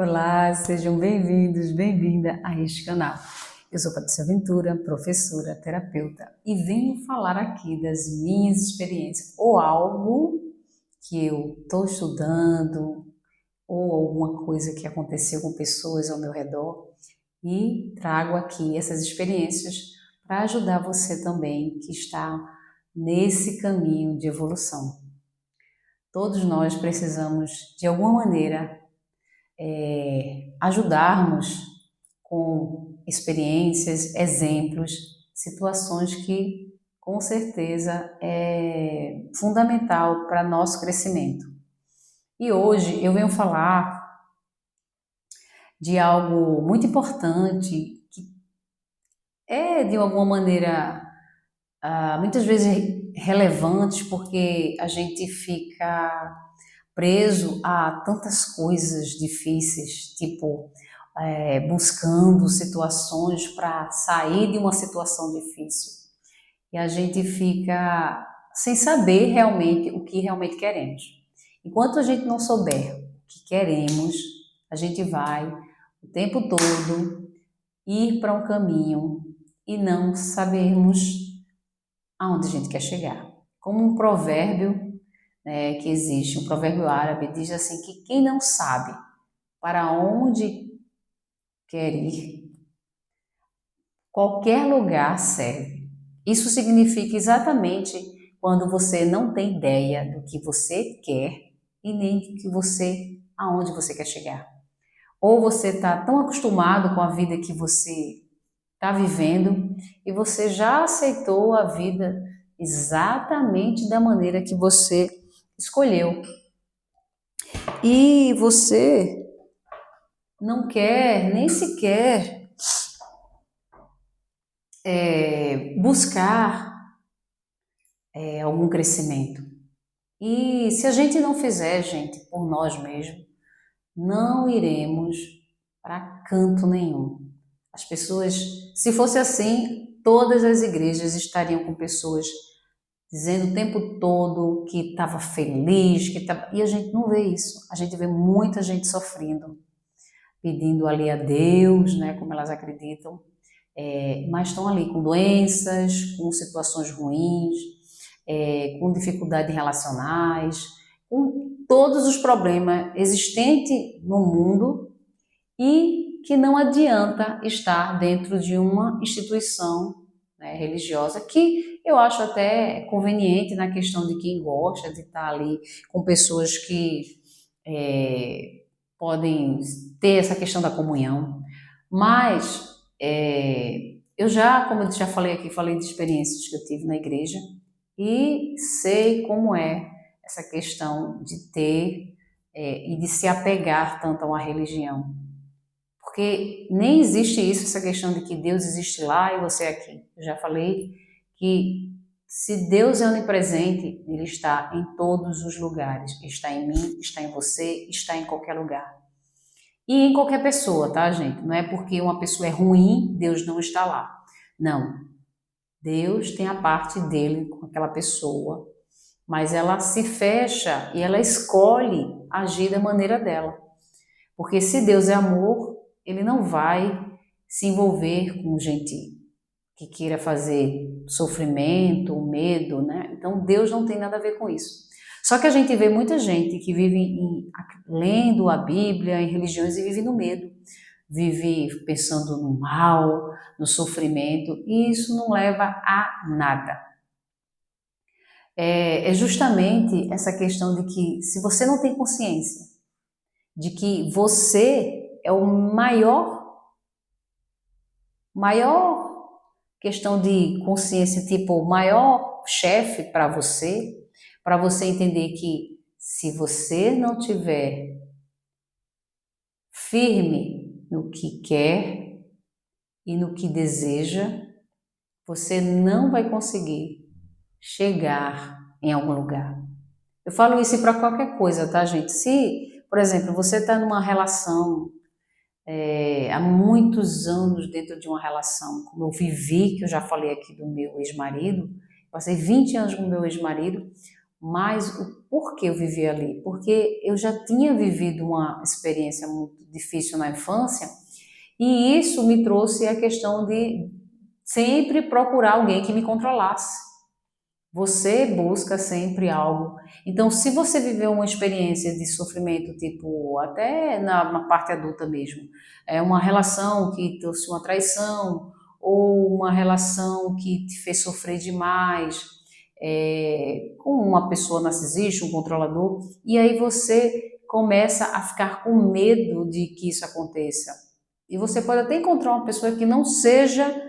Olá, sejam bem-vindos, bem-vinda a este canal. Eu sou Patrícia Ventura, professora, terapeuta, e venho falar aqui das minhas experiências, ou algo que eu estou estudando, ou alguma coisa que aconteceu com pessoas ao meu redor, e trago aqui essas experiências para ajudar você também que está nesse caminho de evolução. Todos nós precisamos, de alguma maneira, ajudarmos com experiências, exemplos, situações que com certeza é fundamental para nosso crescimento. E hoje eu venho falar de algo muito importante, que é de alguma maneira muitas vezes relevante, porque a gente fica preso a tantas coisas difíceis, tipo buscando situações para sair de uma situação difícil. E a gente fica sem saber realmente o que realmente queremos. Enquanto a gente não souber o que queremos, a gente vai o tempo todo ir para um caminho e não sabermos aonde a gente quer chegar. Como um provérbio que existe, um provérbio árabe, diz assim que quem não sabe para onde quer ir, qualquer lugar serve. Isso significa exatamente quando você não tem ideia do que você quer e nem do que aonde você quer chegar. Ou você está tão acostumado com a vida que você está vivendo e você já aceitou a vida exatamente da maneira que você escolheu. E você não quer nem sequer buscar algum crescimento. E se a gente não fizer, gente, por nós mesmos, não iremos para canto nenhum. As pessoas, se fosse assim, todas as igrejas estariam com pessoas dizendo o tempo todo que estava feliz, e a gente não vê isso. A gente vê muita gente sofrendo, pedindo ali a Deus, né, como elas acreditam, mas estão ali com doenças, com situações ruins, com dificuldades relacionais, com todos os problemas existentes no mundo e que não adianta estar dentro de uma instituição, né, religiosa, que eu acho até conveniente na questão de quem gosta de estar ali com pessoas que podem ter essa questão da comunhão, mas eu já, como eu já falei aqui, falei de experiências que eu tive na igreja e sei como é essa questão de ter e de se apegar tanto a uma religião. Porque nem existe isso, essa questão de que Deus existe lá e você aqui. Eu já falei que se Deus é onipresente, Ele está em todos os lugares. Está em mim, está em você, está em qualquer lugar. E em qualquer pessoa, tá, gente? Não é porque uma pessoa é ruim, Deus não está lá. Não. Deus tem a parte dele com aquela pessoa, mas ela se fecha e ela escolhe agir da maneira dela. Porque se Deus é amor, Ele não vai se envolver com gente que queira fazer sofrimento, medo, né? Então Deus não tem nada a ver com isso. Só que a gente vê muita gente que vive lendo a Bíblia, em religiões, e vive no medo, vive pensando no mal, no sofrimento, e isso não leva a nada. É justamente essa questão de que se você não tem consciência de que você é o maior questão de consciência, tipo, o maior chefe para você entender que se você não tiver firme no que quer e no que deseja, você não vai conseguir chegar em algum lugar. Eu falo isso para qualquer coisa, tá, gente? Se, por exemplo, você está numa relação há muitos anos dentro de uma relação, como eu vivi, que eu já falei aqui do meu ex-marido, passei 20 anos com o meu ex-marido, mas por que eu vivi ali? Porque eu já tinha vivido uma experiência muito difícil na infância e isso me trouxe a questão de sempre procurar alguém que me controlasse. Você busca sempre algo. Então, se você viveu uma experiência de sofrimento, tipo, até na parte adulta mesmo, é uma relação que trouxe uma traição, ou uma relação que te fez sofrer demais, com uma pessoa narcisista, um controlador, e aí você começa a ficar com medo de que isso aconteça. E você pode até encontrar uma pessoa que não seja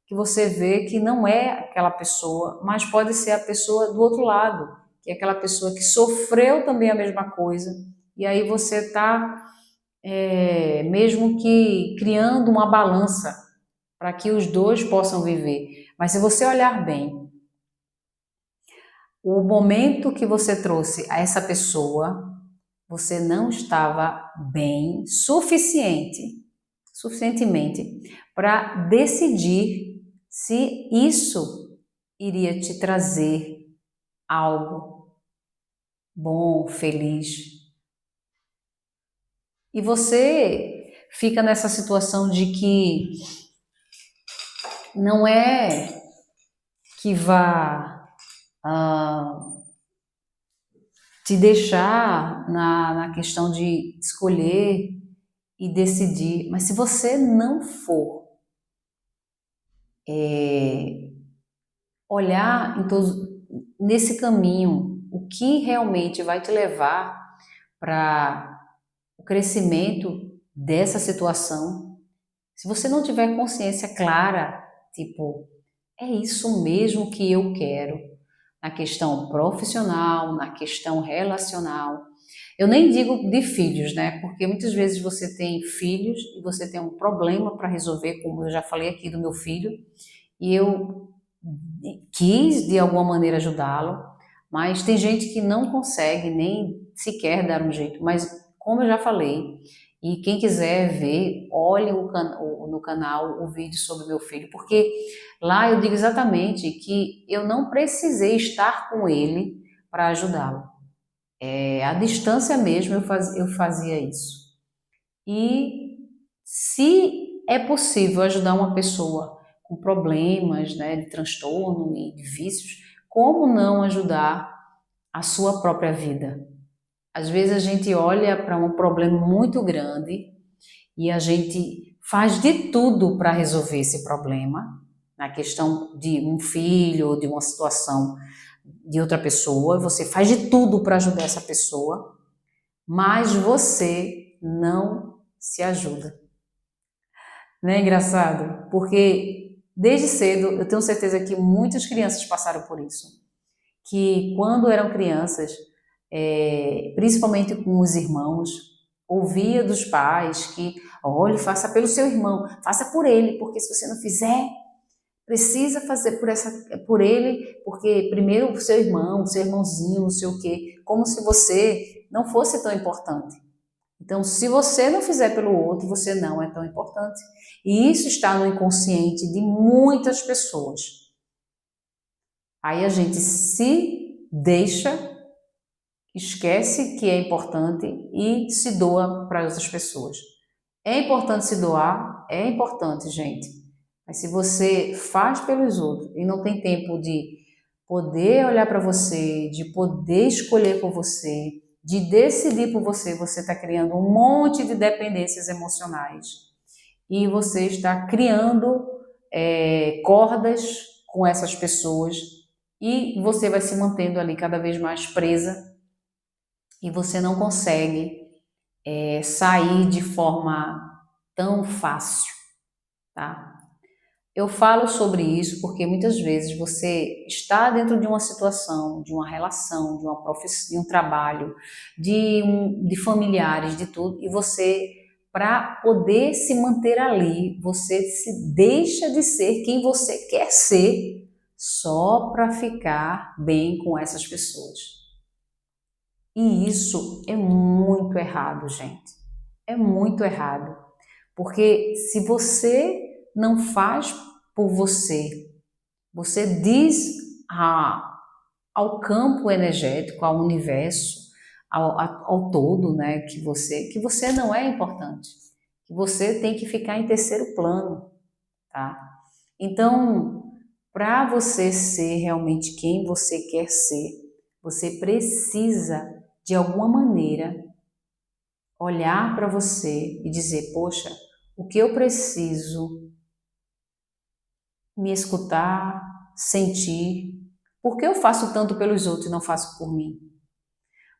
que você vê que não é aquela pessoa, mas pode ser a pessoa do outro lado, que é aquela pessoa que sofreu também a mesma coisa, e aí você está mesmo que criando uma balança para que os dois possam viver. Mas se você olhar bem, o momento que você trouxe a essa pessoa, você não estava bem suficientemente para decidir se isso iria te trazer algo bom, feliz. E você fica nessa situação de que não é que vá te deixar na questão de escolher e decidir, mas se você não for olhar nesse caminho, o que realmente vai te levar para o crescimento dessa situação, se você não tiver consciência clara, tipo, é isso mesmo que eu quero, na questão profissional, na questão relacional. Eu nem digo de filhos, né? Porque muitas vezes você tem filhos e você tem um problema para resolver, como eu já falei aqui do meu filho, e eu quis de alguma maneira ajudá-lo, mas tem gente que não consegue nem sequer dar um jeito. Mas como eu já falei, e quem quiser ver, olhe no canal o vídeo sobre meu filho, porque lá eu digo exatamente que eu não precisei estar com ele para ajudá-lo. À distância mesmo eu fazia isso. E se é possível ajudar uma pessoa com problemas, né, de transtorno e de vícios, como não ajudar a sua própria vida? Às vezes a gente olha para um problema muito grande e a gente faz de tudo para resolver esse problema, na questão de um filho ou de uma situação de outra pessoa, você faz de tudo para ajudar essa pessoa, mas você não se ajuda. Não é engraçado? Porque desde cedo eu tenho certeza que muitas crianças passaram por isso. Que quando eram crianças, principalmente com os irmãos, ouvia dos pais que, olhe, faça pelo seu irmão, faça por ele, porque se você não fizer, precisa fazer por ele, porque primeiro o seu irmão, o seu irmãozinho, não sei o quê, como se você não fosse tão importante. Então, se você não fizer pelo outro, você não é tão importante. E isso está no inconsciente de muitas pessoas. Aí a gente se deixa, esquece que é importante e se doa para outras pessoas. É importante se doar? É importante, gente. Mas se você faz pelos outros e não tem tempo de poder olhar para você, de poder escolher por você, de decidir por você, você está criando um monte de dependências emocionais e você está criando cordas com essas pessoas e você vai se mantendo ali cada vez mais presa e você não consegue sair de forma tão fácil, tá? Eu falo sobre isso porque muitas vezes você está dentro de uma situação, de uma relação, de uma profissão, de um trabalho, de familiares, de tudo, e você, para poder se manter ali, você se deixa de ser quem você quer ser só para ficar bem com essas pessoas. E isso é muito errado, gente. É muito errado. Porque se você não faz por você, você diz ao campo energético, ao universo, ao todo, né, que você não é importante, que você tem que ficar em terceiro plano, tá? Então, para você ser realmente quem você quer ser, você precisa, de alguma maneira, olhar para você e dizer, poxa, o que eu preciso me escutar, sentir, por que eu faço tanto pelos outros e não faço por mim?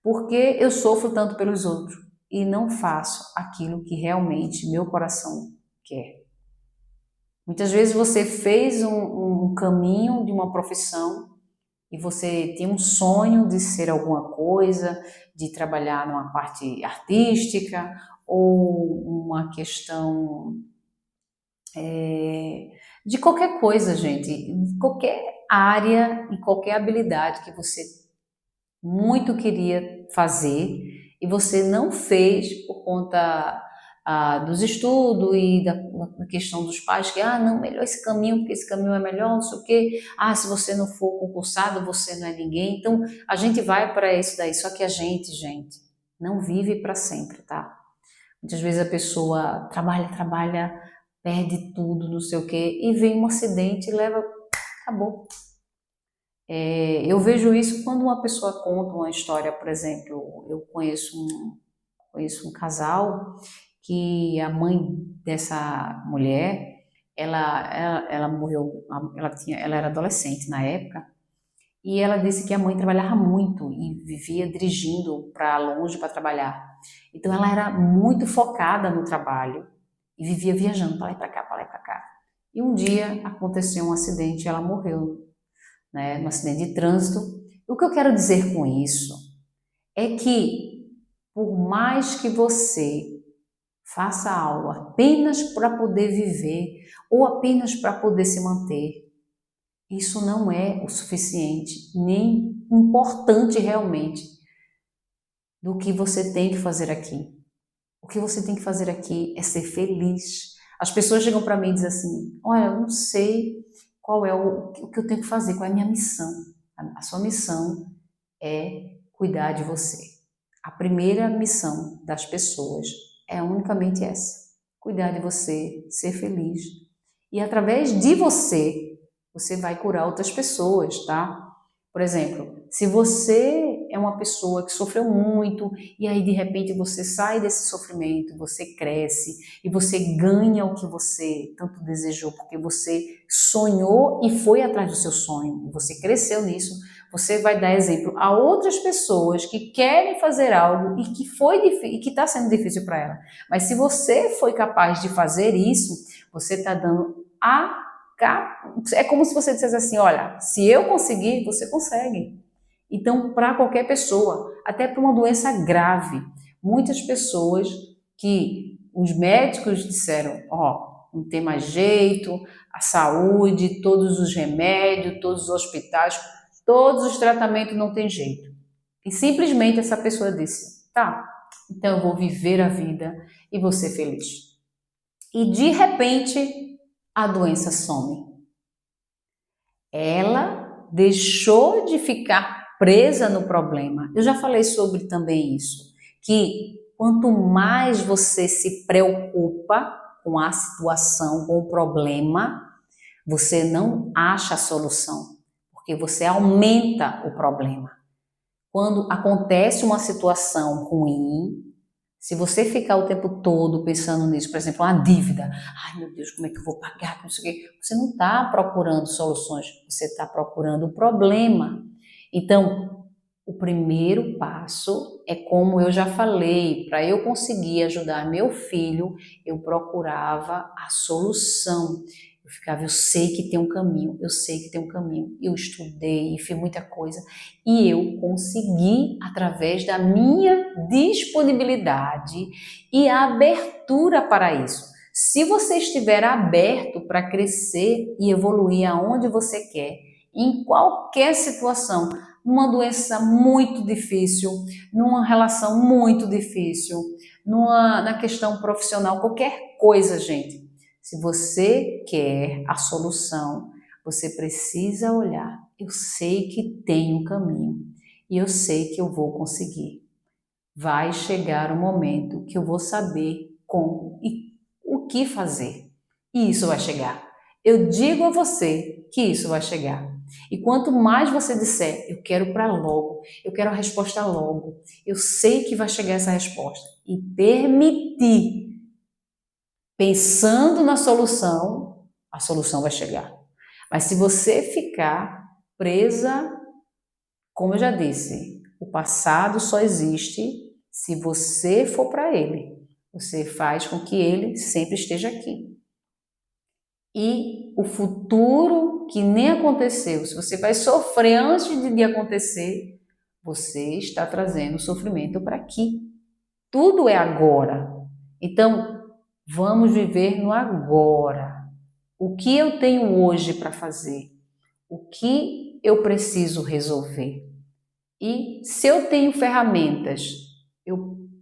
Por que eu sofro tanto pelos outros e não faço aquilo que realmente meu coração quer? Muitas vezes você fez um caminho de uma profissão e você tem um sonho de ser alguma coisa, de trabalhar numa parte artística ou uma questão de qualquer coisa, gente, de qualquer área e qualquer habilidade que você muito queria fazer e você não fez por conta dos estudos e da questão dos pais, que, não, melhor esse caminho, porque esse caminho é melhor, não sei o quê, se você não for concursado, você não é ninguém, então a gente vai para isso daí, só que a gente, não vive para sempre, tá? Muitas vezes a pessoa trabalha, perde tudo, não sei o quê, e vem um acidente e leva, acabou. Eu vejo isso quando uma pessoa conta uma história, por exemplo, eu conheço um casal que a mãe dessa mulher, ela morreu, ela era adolescente na época, e ela disse que a mãe trabalhava muito e vivia dirigindo para longe para trabalhar. Então ela era muito focada no trabalho e vivia viajando para lá e para cá, para lá e para cá. E um dia aconteceu um acidente e ela morreu, né, no acidente de trânsito. O que eu quero dizer com isso é que, por mais que você faça algo apenas para poder viver ou apenas para poder se manter, isso não é o suficiente, nem importante realmente do que você tem que fazer aqui. O que você tem que fazer aqui é ser feliz. As pessoas chegam para mim e dizem assim, olha, eu não sei qual é o que eu tenho que fazer, qual é a minha missão. A sua missão é cuidar de você. A primeira missão das pessoas é unicamente essa: cuidar de você, ser feliz. E através de você, você vai curar outras pessoas, tá? Por exemplo, se você é uma pessoa que sofreu muito e aí de repente você sai desse sofrimento, você cresce e você ganha o que você tanto desejou, porque você sonhou e foi atrás do seu sonho, e você cresceu nisso, você vai dar exemplo a outras pessoas que querem fazer algo e que e que está sendo difícil para ela. Mas se você foi capaz de fazer isso, você está dando é como se você dissesse assim, olha, se eu conseguir, você consegue. Então, para qualquer pessoa, até para uma doença grave, muitas pessoas que os médicos disseram, não tem mais jeito, a saúde, todos os remédios, todos os hospitais, todos os tratamentos não tem jeito. E simplesmente essa pessoa disse, tá, então eu vou viver a vida e vou ser feliz. E de repente, a doença some. Ela deixou de ficar presa no problema. Eu já falei sobre também isso, que quanto mais você se preocupa com a situação, com o problema, você não acha a solução, porque você aumenta o problema. Quando acontece uma situação ruim, se você ficar o tempo todo pensando nisso, por exemplo, uma dívida, ai meu Deus, como é que eu vou pagar, não sei o quê, você não está procurando soluções, você está procurando o problema. Então, o primeiro passo é, como eu já falei, para eu conseguir ajudar meu filho, eu procurava a solução. Eu ficava, eu sei que tem um caminho, eu sei que tem um caminho. Eu estudei, fiz muita coisa e eu consegui, através da minha disponibilidade e a abertura para isso. Se você estiver aberto para crescer e evoluir aonde você quer, em qualquer situação, numa doença muito difícil, numa relação muito difícil, na questão profissional, qualquer coisa, gente. Se você quer a solução, você precisa olhar. eu sei que tem um caminho e eu sei que eu vou conseguir. Vai chegar o momento que eu vou saber como e o que fazer. E isso vai chegar. Eu digo a você que isso vai chegar. E quanto mais você disser, eu quero para logo, eu quero a resposta logo, eu sei que vai chegar essa resposta. E permitir, pensando na solução, a solução vai chegar. Mas se você ficar presa, como eu já disse, o passado só existe se você for para ele. Você faz com que ele sempre esteja aqui. E o futuro que nem aconteceu, se você vai sofrer antes de acontecer, você está trazendo sofrimento para aqui. Tudo é agora. Então, vamos viver no agora. O que eu tenho hoje para fazer? O que eu preciso resolver? E se eu tenho ferramentas,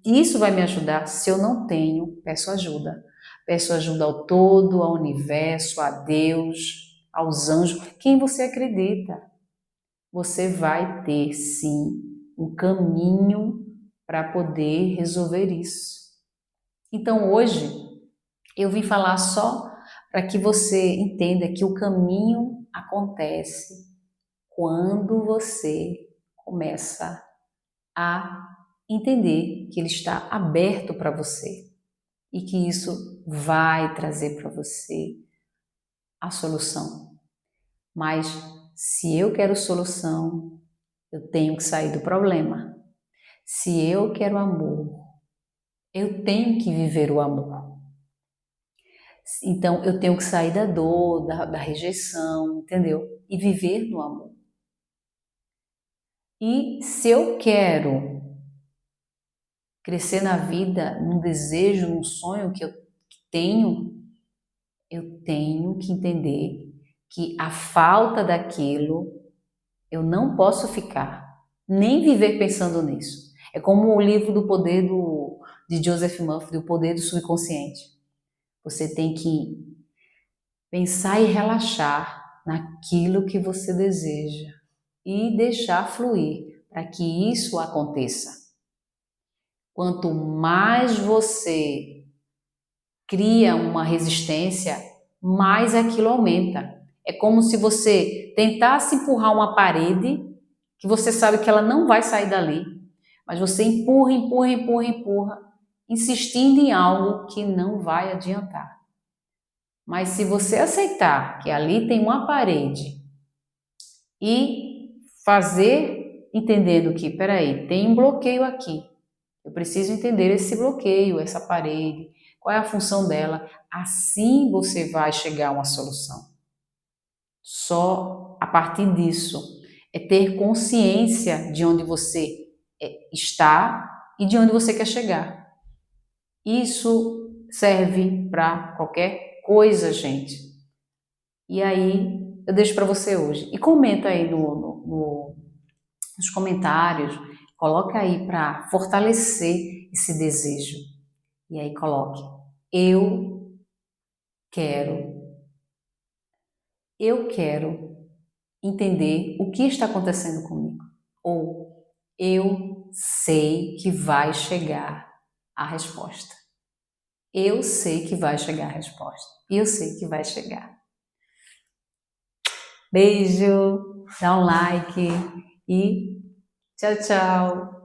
isso vai me ajudar. Se eu não tenho, peço ajuda. Peço ajuda ao todo, ao universo, a Deus, aos anjos, quem você acredita. Você vai ter, sim, um caminho para poder resolver isso. Então, hoje, eu vim falar só para que você entenda que o caminho acontece quando você começa a entender que ele está aberto para você e que isso vai trazer para você a solução. Mas se eu quero solução, eu tenho que sair do problema. Se eu quero amor, eu tenho que viver o amor. Então eu tenho que sair da dor, da rejeição, entendeu? E viver no amor. E se eu quero crescer na vida, num desejo, num sonho que eu tenho, eu tenho que entender que a falta daquilo eu não posso ficar, nem viver pensando nisso. É como o livro do poder de Joseph Murphy, do poder do subconsciente. Você tem que pensar e relaxar naquilo que você deseja e deixar fluir para que isso aconteça. Quanto mais você cria uma resistência, mais aquilo aumenta. É como se você tentasse empurrar uma parede, que você sabe que ela não vai sair dali, mas você empurra, empurra, empurra, empurra, insistindo em algo que não vai adiantar. Mas se você aceitar que ali tem uma parede e fazer entendendo que, peraí, tem um bloqueio aqui, eu preciso entender esse bloqueio, essa parede, qual é a função dela, assim você vai chegar a uma solução. Só a partir disso é ter consciência de onde você está e de onde você quer chegar. Isso serve para qualquer coisa, gente. E aí eu deixo para você hoje. E comenta aí nos comentários, coloca aí para fortalecer esse desejo. E aí coloque, eu quero entender o que está acontecendo comigo. Ou eu sei que vai chegar a resposta. Eu sei que vai chegar a resposta. Eu sei que vai chegar. Beijo, dá um like e tchau, tchau.